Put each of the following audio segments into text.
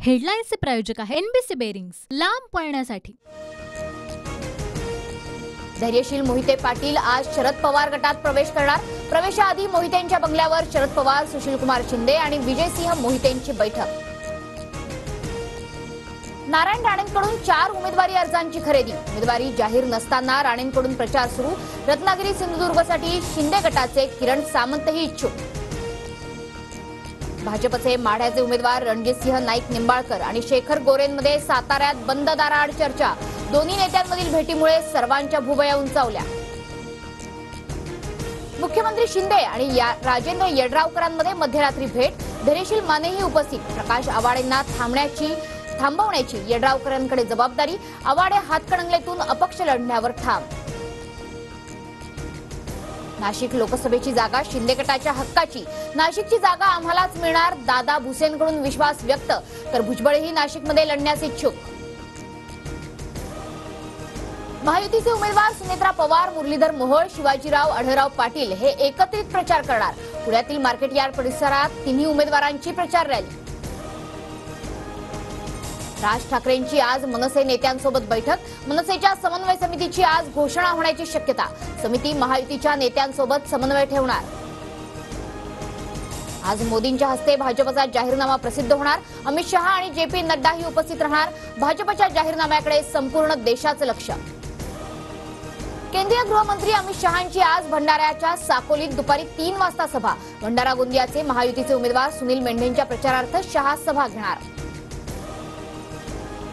हेडलाईन्सचे प्रायोजक आहे NBC bearings, लांब पळण्यासाठी। धैर्यशील मोहिते पाटील आज शरद पवार गटात प्रवेश करणार। प्रवेशाआधी मोहितेंच्या बंगल्यावर शरद पवार, सुशीलकुमार शिंदे आणि विजयसिंह मोहितेंची बैठक। नारायण राणेंकडून 4 उमेदवारी अर्जांची खरेदी। उमेदवारी जाहीर नसताना राणेंकडून प्रचार सुरू। रत्नागिरी सिंधुदुर्गसाठी शिंदे गटाचे किरण सामंतही इच्छुक। भाजपचे माढ्याचे उमेदवार रणजितसिंह नाईक निंबाळकर आणि शेखर गोरेंमध्ये साताऱ्यात बंद दाराआड चर्चा। दोन्ही नेत्यांमधील भेटीमुळे सर्वांच्या भुवया उंचावल्या। मुख्यमंत्री शिंदे आणि राजेंद्र यड्रावकरांमध्ये मध्यरात्री भेट। धैर्यशील मानेही उपस्थित। प्रकाश आवाडेंना थांबवण्याची यड्रावकरांकडे जबाबदारी। आवाडे हातकणंगलेतून अपक्ष लढण्यावर ठाम। नाशिक लोकसभेची जागा शिंदे गटाच्या हक्काची। नाशिकची जागा आम्हालाच मिळणार, दादा भुसेंकडून विश्वास व्यक्त। तर भुजबळही नाशिकमध्ये लढण्यास इच्छुक। महायुतीचे उमेदवार सुनेत्रा पवार, मुरलीधर मोहोळ, शिवाजीराव आढळराव पाटील हे एकत्रित प्रचार करणार। पुण्यातील मार्केट यार्ड परिसरात तिन्ही उमेदवारांची प्रचार रॅली। राज ठाकरेंची आज मनसे नेत्यांसोबत बैठक। मनसेच्या समन्वय समितीची आज घोषणा होण्याची शक्यता। समिती महायुतीच्या नेत्यांसोबत समन्वय ठेवणार। आज मोदींच्या हस्ते भाजपचा जाहीरनामा प्रसिद्ध होणार। अमित शहा आणि जेपी नड्डाही उपस्थित राहणार। भाजपच्या जाहीरनाम्याकडे संपूर्ण देशाचं लक्ष। केंद्रीय गृहमंत्री अमित शहांची आज भंडाऱ्याच्या साकोलीत दुपारी 3 वाजता सभा। भंडारा गोंदियाचे महायुतीचे उमेदवार सुनील मेंढेंच्या प्रचारार्थ शहा सभा घेणार।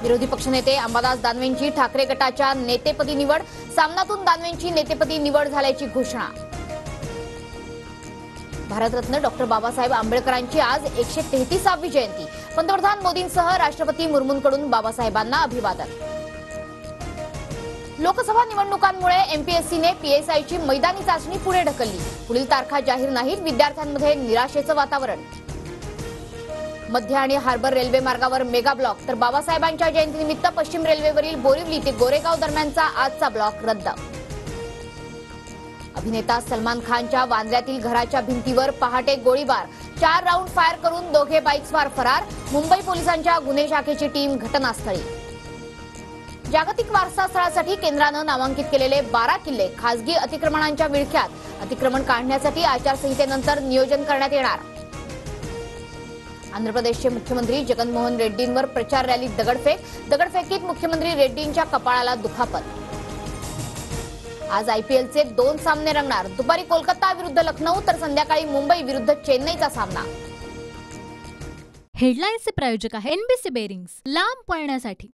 विरोधी पक्षनेते अंबादास दानवेंची ठाकरे गटाच्या नेतेपदी निवड। सामनातून दानवेंची नेतेपदी निवड झाल्याची घोषणा। भारतरत्न डॉक्टर बाबासाहेब आंबेडकरांची आज 133वी जयंती। पंतप्रधान मोदींसह राष्ट्रपती मुर्मूंकडून बाबासाहेबांना अभिवादन। लोकसभा निवडणुकांमुळे एमपीएससीने पीएसआयची मैदानी चाचणी पुढे ढकलली। पुढील तारखा जाहीर नाहीत। विद्यार्थ्यांमध्ये निराशेचं वातावरण। मध्य आणि हार्बर रेल्वे मार्गावर मेगा ब्लॉक। तर बाबासाहेबांच्या जयंतीनिमित्त पश्चिम रेल्वेवरील बोरिवली ते गोरेगाव दरम्यानचा आजचा ब्लॉक रद्द। अभिनेता सलमान खानच्या वांद्र्यातील घराच्या भिंतीवर पहाटे गोळीबार। 4 राऊंड फायर करून दोघे बाईकस्वार फरार। मुंबई पोलिसांच्या गुन्हे शाखेची टीम घटनास्थळी। जागतिक वारसा स्थळासाठी केंद्रानं नामांकित केलेले 12 किल्ले खासगी अतिक्रमणांच्या विळख्यात। अतिक्रमण काढण्यासाठी आचारसंहितेनंतर नियोजन करण्यात येणार। आंध्र प्रदेशचे मुख्यमंत्री जगनमोहन रेड्डींवर प्रचार रॅलीत दगडफेकीत मुख्यमंत्री रेड्डींच्या कपाळाला दुखापत। आज आयपीएलचे 2 सामने रंगणार। दुपारी कोलकाता विरुद्ध लखनौ तर संध्याकाळी मुंबई विरुद्ध चेन्नईचा सामना। हेडलाईन्सचे प्रायोजक आहे एनबीसी बेरिंग्स, लांब पळण्यासाठी।